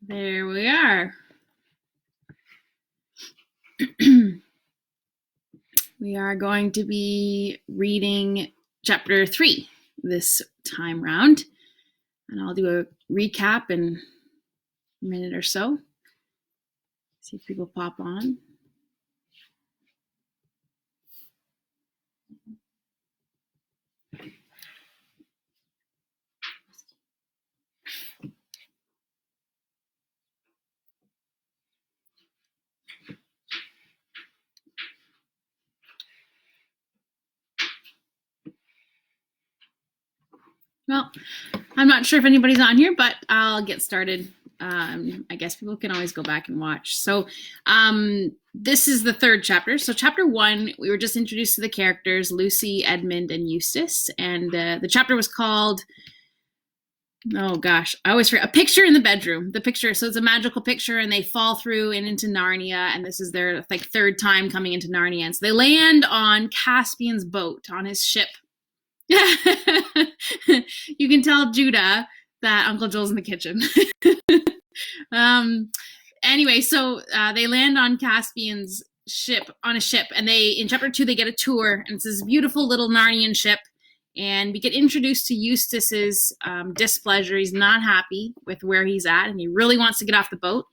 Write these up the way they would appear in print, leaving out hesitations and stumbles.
There we are. We are going to be reading chapter 3 this time round, and I'll do a recap in a minute or so. See if people pop on. Well, I'm not sure if anybody's on here, but I'll get started. I guess people can always go back and watch. So this is the third chapter. So chapter 1, we were just introduced to the characters, Lucy, Edmund, and Eustace. And the chapter was called, oh gosh, I always forget, A Picture in the Bedroom. The picture, so it's a magical picture, and they fall through and into Narnia, and this is their third time coming into Narnia. And so they land on Caspian's boat, on his ship. You can tell Judah that Uncle Joel's in the kitchen. Anyway, so they land on Caspian's ship, on a ship, and in chapter 2 they get a tour, and it's this beautiful little Narnian ship, and we get introduced to Eustace's displeasure. He's not happy with where he's at, and he really wants to get off the boat.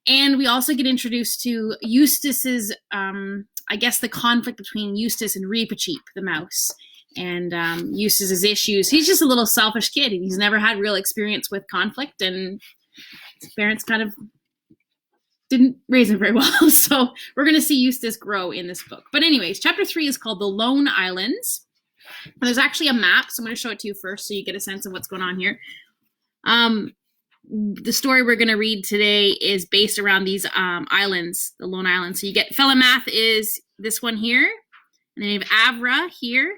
And we also get introduced to Eustace's, I guess, the conflict between Eustace and Read-Aloud, the mouse. And Eustace's issues. He's just a little selfish kid, and he's never had real experience with conflict, and his parents kind of didn't raise him very well. So we're going to see Eustace grow in this book. But anyways, chapter 3 is called The Lone Islands. And there's actually a map, so I'm going to show it to you first so you get a sense of what's going on here. The story we're going to read today is based around these islands, the Lone Islands. So you get Fellamath is this one here, and then you have Avra here,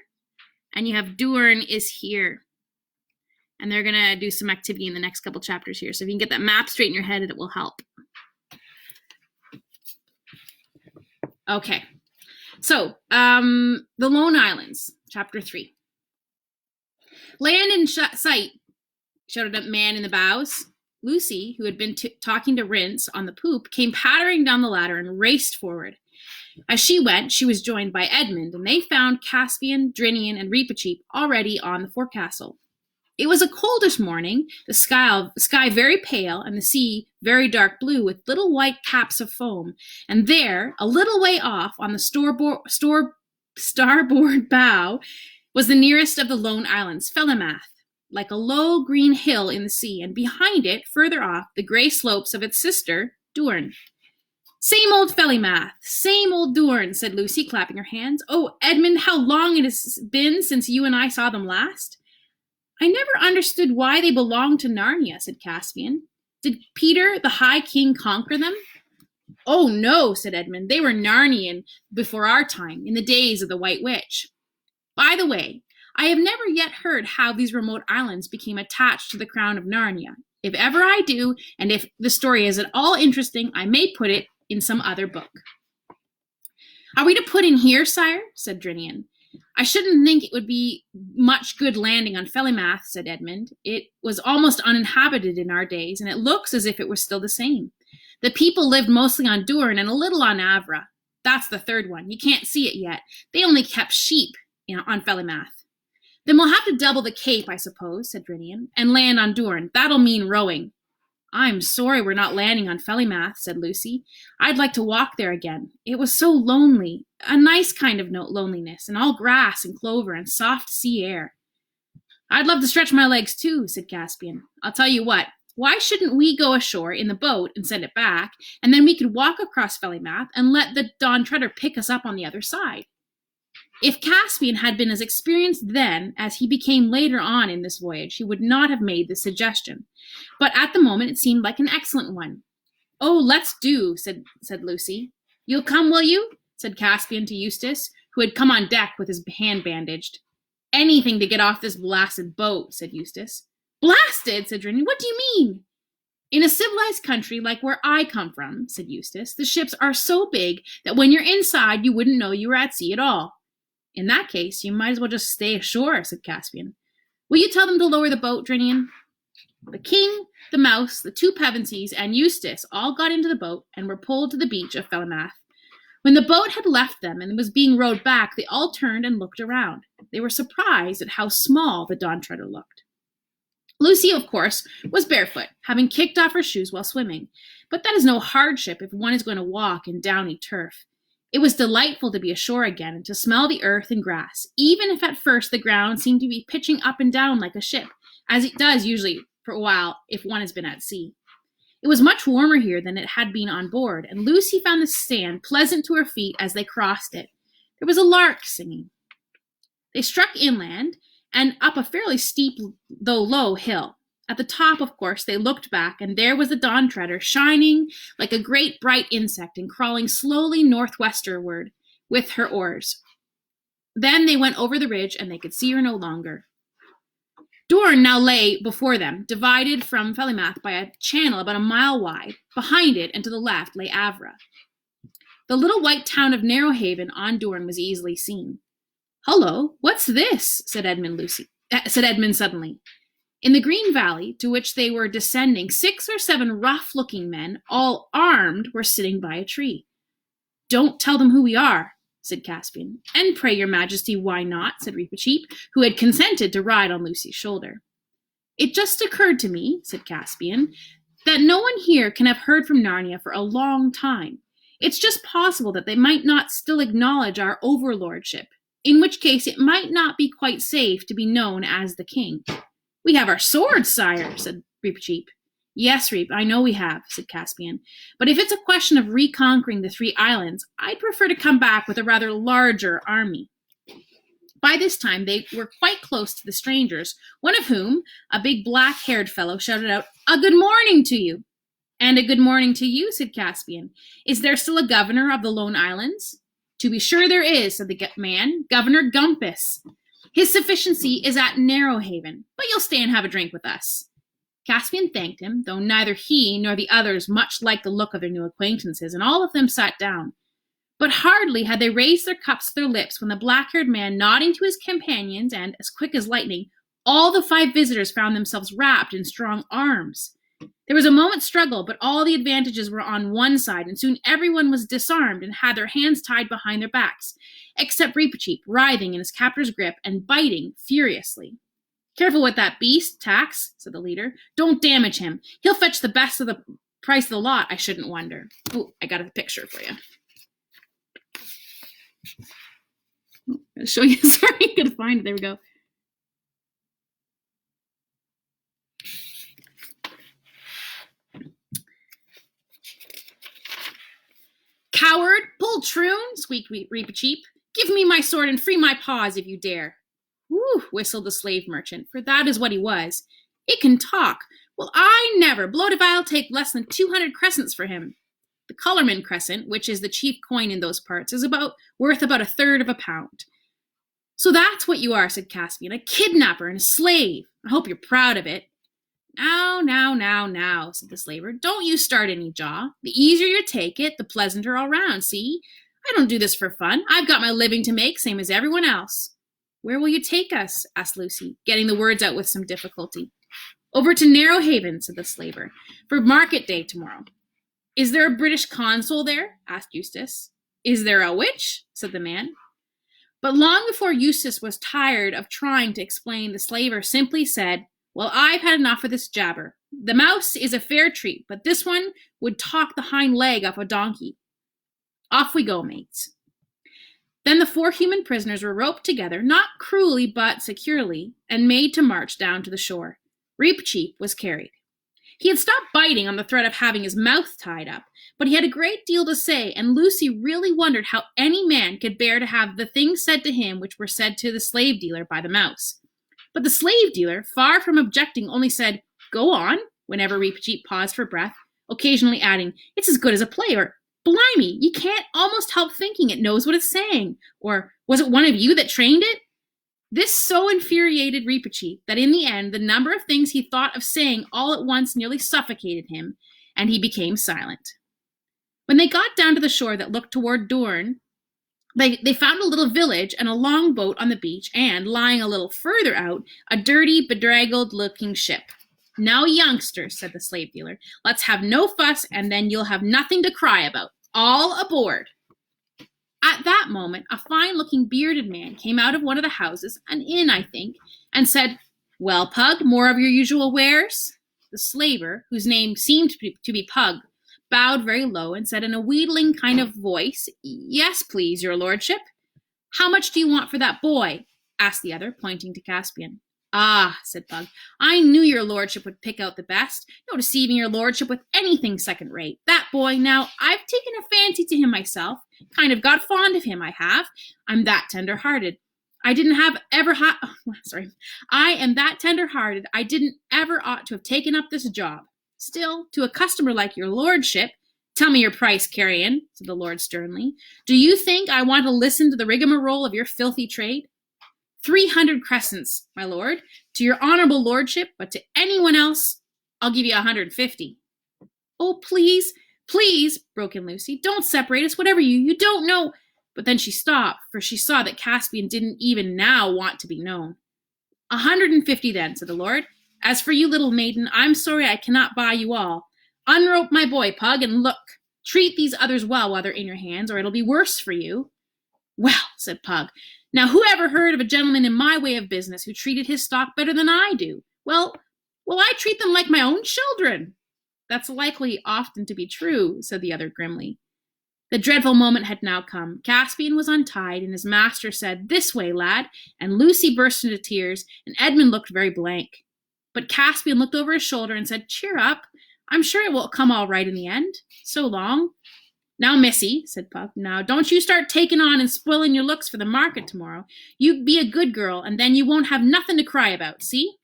and you have Durn is here. And they're going to do some activity in the next couple chapters here. So if you can get that map straight in your head, it will help. Okay. So, the Lone Islands, chapter 3. Land in sight, shouted a man in the bows. Lucy, who had been talking to Rince on the poop, came pattering down the ladder and raced forward. As she went, she was joined by Edmund, and they found Caspian, Drinian, and Read-Aloud already on the forecastle. It was a coldish morning, the sky very pale, and the sea very dark blue with little white caps of foam. And there, a little way off on the starboard bow, was the nearest of the Lone Islands, Fellamath, like a low green hill in the sea, and behind it, further off, the gray slopes of its sister, Durn. Same old Fellamath, same old Durn, said Lucy, clapping her hands. Oh, Edmund, how long it has been since you and I saw them last. I never understood why they belonged to Narnia, said Caspian. Did Peter, the High King, conquer them? Oh, no, said Edmund. They were Narnian before our time, in the days of the White Witch. By the way, I have never yet heard how these remote islands became attached to the crown of Narnia. If ever I do, and if the story is at all interesting, I may put it in some other book. Are we to put in here, sire? Said Drinian. I shouldn't think it would be much good landing on Fellamath, said Edmund. It was almost uninhabited in our days, and it looks as if it was still the same. The people lived mostly on Durn and a little on Avra. That's the third one. You can't see it yet. They only kept sheep on Fellamath. Then we'll have to double the cape, I suppose, said Drinian, and land on Durn. That'll mean rowing. I'm sorry we're not landing on Fellamath, said Lucy. I'd like to walk there again. It was so lonely, a nice kind of loneliness, and all grass and clover and soft sea air. I'd love to stretch my legs too, said Caspian. I'll tell you what, why shouldn't we go ashore in the boat and send it back, and then we could walk across Fellamath and let the Don Treader pick us up on the other side? If Caspian had been as experienced then as he became later on in this voyage, he would not have made this suggestion. But at the moment it seemed like an excellent one. Oh, let's do, said Lucy. You'll come, will you? Said Caspian to Eustace, who had come on deck with his hand bandaged. Anything to get off this blasted boat, said Eustace. Blasted, said Drinian. What do you mean? In a civilized country like where I come from, said Eustace, the ships are so big that when you're inside you wouldn't know you were at sea at all. In that case, you might as well just stay ashore, said Caspian. Will you tell them to lower the boat, Drinian? The king, the mouse, the two Pevensies, and Eustace all got into the boat and were pulled to the beach of Falmouth. When the boat had left them and was being rowed back, they all turned and looked around. They were surprised at how small the Dawn Treader looked. Lucy, of course, was barefoot, having kicked off her shoes while swimming, but that is no hardship if one is going to walk in downy turf. It was delightful to be ashore again and to smell the earth and grass, even if at first the ground seemed to be pitching up and down like a ship, as it does usually for a while if one has been at sea. It was much warmer here than it had been on board, and Lucy found the sand pleasant to her feet as they crossed it. There was a lark singing. They struck inland and up a fairly steep, though low, hill. At the top, of course, they looked back, and there was the Dawn Treader, shining like a great bright insect and crawling slowly northwestward with her oars. Then they went over the ridge, and they could see her no longer. Doorn now lay before them, divided from Falmouth by a channel about a mile wide. Behind it and to the left lay Avra. The little white town of Narrowhaven on Doorn was easily seen. "Hullo, what's this?" said Edmund suddenly. In the green valley, to which they were descending, 6 or 7 rough-looking men, all armed, were sitting by a tree. "Don't tell them who we are," said Caspian. "And pray your majesty, why not?" said Reepicheep, who had consented to ride on Lucy's shoulder. "It just occurred to me," said Caspian, "that no one here can have heard from Narnia for a long time. It's just possible that they might not still acknowledge our overlordship, in which case it might not be quite safe to be known as the king." "We have our swords, sire," said Reepicheep. "Yes, Reep, I know we have," said Caspian. "But if it's a question of reconquering the 3 islands, I'd prefer to come back with a rather larger army." By this time, they were quite close to the strangers, one of whom, a big black-haired fellow, shouted out, "A good morning to you." "And a good morning to you," said Caspian. "Is there still a governor of the Lone Islands?" "To be sure there is," said the man, "Governor Gumpus. His sufficiency is at Narrowhaven, but you'll stay and have a drink with us." Caspian thanked him, though neither he nor the others much liked the look of their new acquaintances, and all of them sat down. But hardly had they raised their cups to their lips when the black-haired man, nodding to his companions, and, as quick as lightning, all the 5 visitors found themselves wrapped in strong arms. There was a moment's struggle, but all the advantages were on one side, and soon everyone was disarmed and had their hands tied behind their backs, except Reepicheep, writhing in his captor's grip and biting furiously. "Careful with that beast, Tax," said the leader. "Don't damage him. He'll fetch the best of the price of the lot, I shouldn't wonder." Oh, I got a picture for you. I'll show you. Sorry, I couldn't find it. There we go. "Coward, poltroon," squeaked Reepicheep. "Give me my sword and free my paws if you dare." "Whew," whistled the slave merchant, for that is what he was. "It can talk. Well, I never. Blowed if I'll take less than 200 crescents for him." The colorman crescent, which is the chief coin in those parts, is worth about 1/3 of a pound. "So that's what you are," said Caspian, "a kidnapper and a slave. I hope you're proud of it." Now, said the slaver. "Don't you start any jaw. The easier you take it, the pleasanter all round, see? I don't do this for fun. I've got my living to make, same as everyone else." "Where will you take us?" asked Lucy, getting the words out with some difficulty. "Over to Narrowhaven," said the slaver, "for market day tomorrow." "Is there a British consul there?" asked Eustace. "Is there a which?" said the man. But long before Eustace was tired of trying to explain, the slaver simply said, "Well, I've had enough of this jabber. The mouse is a fair treat, but this one would talk the hind leg off a donkey. Off we go, mates." Then the 4 human prisoners were roped together, not cruelly but securely, and made to march down to the shore. Reepicheep was carried. He had stopped biting on the threat of having his mouth tied up, but he had a great deal to say, and Lucy really wondered how any man could bear to have the things said to him which were said to the slave dealer by the mouse. But the slave dealer, far from objecting, only said, "Go on," whenever Reepicheep paused for breath, occasionally adding, "It's as good as a play," or "Blimey, you can't almost help thinking it knows what it's saying," or "Was it one of you that trained it?" This so infuriated Reepicheep that in the end the number of things he thought of saying all at once nearly suffocated him, and he became silent. When they got down to the shore that looked toward Doorn, they found a little village and a long boat on the beach, and, lying a little further out, a dirty, bedraggled-looking ship. Now, youngsters, said the slave dealer, let's have no fuss, and then you'll have nothing to cry about. All aboard. At that moment, a fine-looking bearded man came out of one of the houses, an inn, I think, and said, Well, Pug, more of your usual wares? The slaver, whose name seemed to be Pug, bowed very low and said in a wheedling kind of voice, Yes, please, your lordship. How much do you want for that boy? Asked the other, pointing to Caspian. Ah, said Pug, I knew your lordship would pick out the best. No deceiving your lordship with anything second-rate. That boy, now, I've taken a fancy to him myself. Kind of got fond of him, I have. I'm that tender-hearted. I am that tender-hearted, I didn't ever ought to have taken up this job. Still, to a customer like your lordship, tell me your price, carrion, said the lord sternly. Do you think I want to listen to the rigmarole of your filthy trade? 300 crescents, my lord, to your honorable lordship, but to anyone else, I'll give you 150. Oh, please, please, broke in Lucy, don't separate us, whatever you don't know. But then she stopped, for she saw that Caspian didn't even now want to be known. 150 then, said the lord. As for you, little maiden, I'm sorry I cannot buy you all. Unrope my boy, Pug, and look, treat these others well while they're in your hands, or it'll be worse for you. Well, said Pug, now who ever heard of a gentleman in my way of business who treated his stock better than I do? Well, I treat them like my own children. That's likely often to be true, said the other grimly. The dreadful moment had now come. Caspian was untied, and his master said, This way, lad, and Lucy burst into tears, and Edmund looked very blank. But Caspian looked over his shoulder and said, Cheer up, I'm sure it will come all right in the end. So long. Now, missy, said Puck, now don't you start taking on and spoiling your looks for the market tomorrow. You be a good girl, and then you won't have nothing to cry about, see?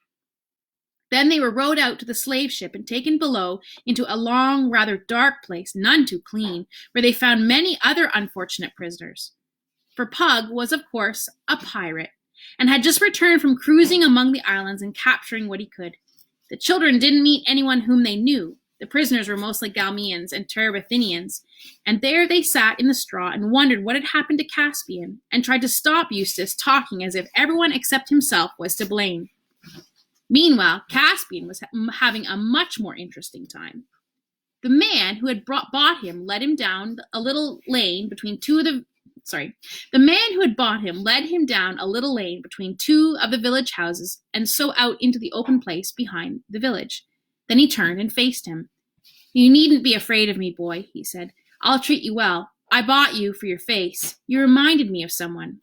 Then they were rowed out to the slave ship and taken below into a long, rather dark place, none too clean, where they found many other unfortunate prisoners. For Pug was, of course, a pirate, and had just returned from cruising among the islands and capturing what he could. The children didn't meet anyone whom they knew. The prisoners were mostly Galmians and Terebinthinians, and there they sat in the straw and wondered what had happened to Caspian, and tried to stop Eustace talking as if everyone except himself was to blame. Meanwhile, Caspian was having a much more interesting time. The man who had bought him led him down a little lane between two of the village houses, and so out into the open place behind the village. Then he turned and faced him. You needn't be afraid of me, boy, he said. I'll treat you well. I bought you for your face. You reminded me of someone.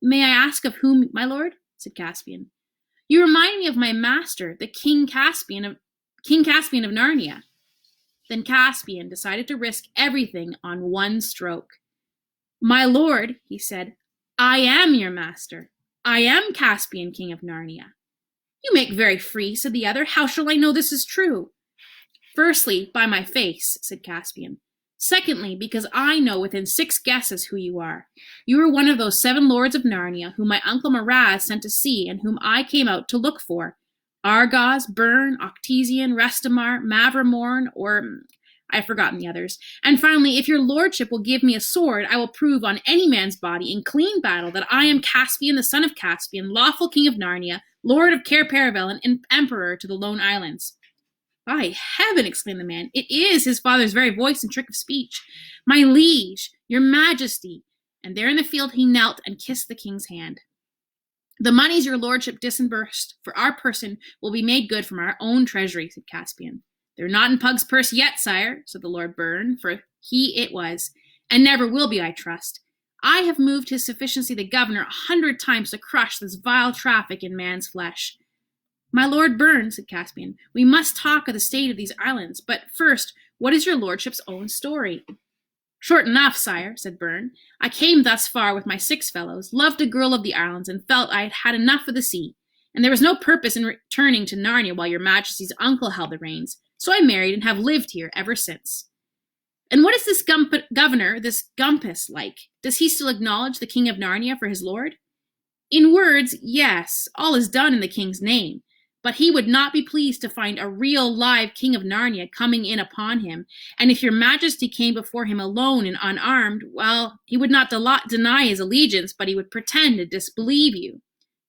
May I ask of whom, my lord? Said Caspian. You remind me of my master, the King Caspian of Narnia. Then Caspian decided to risk everything on one stroke. My lord, he said, I am your master. I am Caspian, King of Narnia. You make very free, said the other. How shall I know this is true? Firstly, by my face, said Caspian. Secondly, because I know within 6 guesses who you are. You are one of those 7 lords of Narnia whom my uncle Miraz sent to sea and whom I came out to look for. Argos, Byrne, Octesian, Restamar, Mavramorn, or I've forgotten the others. And finally, if your lordship will give me a sword, I will prove on any man's body in clean battle that I am Caspian, the son of Caspian, lawful king of Narnia, lord of Cair Paravel, and emperor to the Lone Islands. By heaven, exclaimed the man, it is his father's very voice and trick of speech. My liege, your majesty. And there in the field he knelt and kissed the king's hand. The moneys your lordship disbursed for our person will be made good from our own treasury, said Caspian. They're not in Pug's purse yet, sire, said the Lord Byrne, for he it was, and never will be, I trust. I have moved his sufficiency the governor 100 times to crush this vile traffic in man's flesh. My Lord Byrne, said Caspian, we must talk of the state of these islands, but first, what is your lordship's own story? Short enough, sire, said Byrne. I came thus far with my 6 fellows, loved a girl of the islands, and felt I had had enough of the sea, and there was no purpose in returning to Narnia while your majesty's uncle held the reins, so I married and have lived here ever since. And what is this governor, this Gumpus, like? Does he still acknowledge the king of Narnia for his lord? In words, yes, all is done in the king's name. But he would not be pleased to find a real live king of Narnia coming in upon him, and if your majesty came before him alone and unarmed, well, he would not deny his allegiance, but he would pretend to disbelieve you.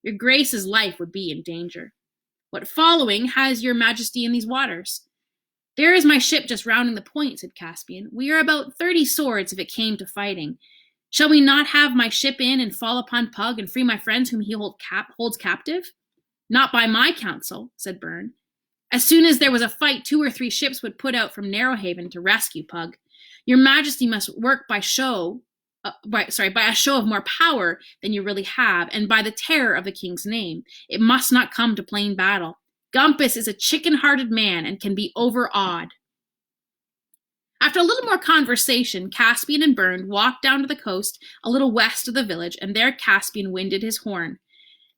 Your grace's life would be in danger. What following has your majesty in these waters? There is my ship just rounding the point, said Caspian. We are about 30 swords if it came to fighting. Shall we not have my ship in and fall upon Pug and free my friends whom he holds captive? Not by my counsel, said Byrne. As soon as there was a fight, 2 or 3 ships would put out from Narrowhaven to rescue Pug. Your majesty must work by a show of more power than you really have, and by the terror of the king's name. It must not come to plain battle. Gumpus is a chicken-hearted man and can be overawed. After a little more conversation, Caspian and Byrne walked down to the coast a little west of the village, and there Caspian winded his horn.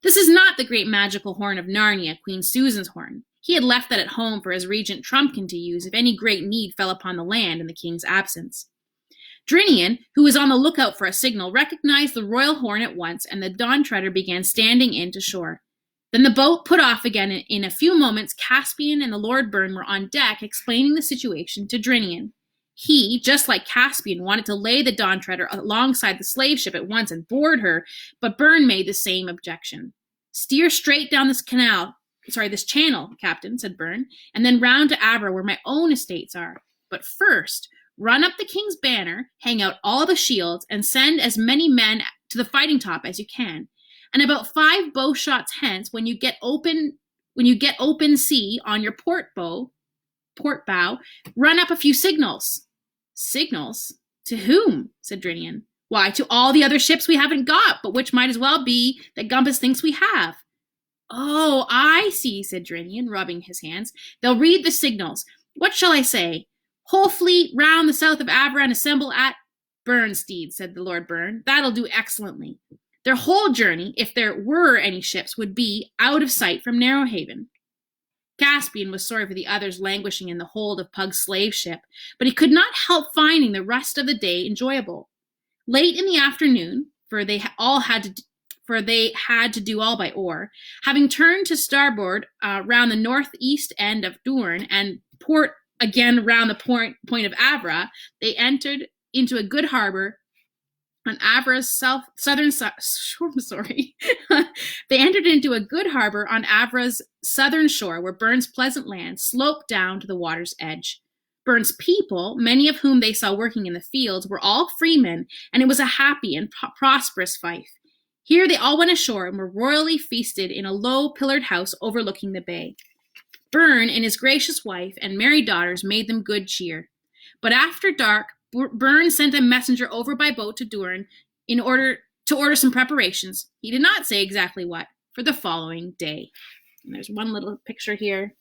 This is not the great magical horn of Narnia, Queen Susan's horn. He had left that at home for his regent Trumpkin to use if any great need fell upon the land in the king's absence. Drinian, who was on the lookout for a signal, recognized the royal horn at once, and the Dawn Treader began standing in to shore. Then the boat put off again. In a few moments, Caspian and the Lord Byrne were on deck explaining the situation to Drinian. He, just like Caspian, wanted to lay the Dawn Treader alongside the slave ship at once and board her, but Byrne made the same objection. Steer straight down this channel, Captain, said Byrne, and then round to Avra where my own estates are. But first, run up the king's banner, hang out all the shields, and send as many men to the fighting top as you can. And about 5 bow shots hence, when you get open sea on your port bow, run up a few signals. Signals? To whom? Said Drinian. Why, to all the other ships we haven't got, but which might as well be that Gumpus thinks we have. Oh, I see, said Drinian, rubbing his hands. They'll read the signals. What shall I say? Whole fleet round the south of Avra and assemble at Burnstead, said the Lord Byrne. That'll do excellently. Their whole journey, if there were any ships, would be out of sight from Narrowhaven. Caspian was sorry for the others languishing in the hold of Pug's slave ship, but he could not help finding the rest of the day enjoyable. Late in the afternoon, for they had to do all by oar, having turned to starboard round the northeast end of Doorn and port again round the point of Avra, they entered into a good harbor on Avra's southern shore, where Byrne's pleasant land sloped down to the water's edge. Byrne's people, many of whom they saw working in the fields, were all freemen, and it was a happy and prosperous fief. Here they all went ashore and were royally feasted in a low pillared house overlooking the bay. Byrne and his gracious wife and merry daughters made them good cheer. But after dark, Byrne sent a messenger over by boat to Doorn in order to order some preparations. He did not say exactly what, for the following day. And there's one little picture here,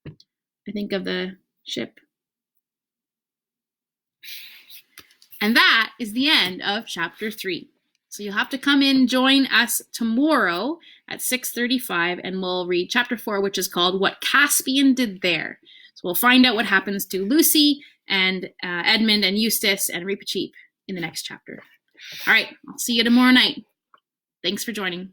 I think, of the ship. And that is the end of chapter 3. So you'll have to come in, join us tomorrow at 6:35, and we'll read chapter 4, which is called What Caspian Did There. So we'll find out what happens to Lucy and Edmund and Eustace and Reepicheep in the next chapter. All right, I'll see you tomorrow night. Thanks for joining.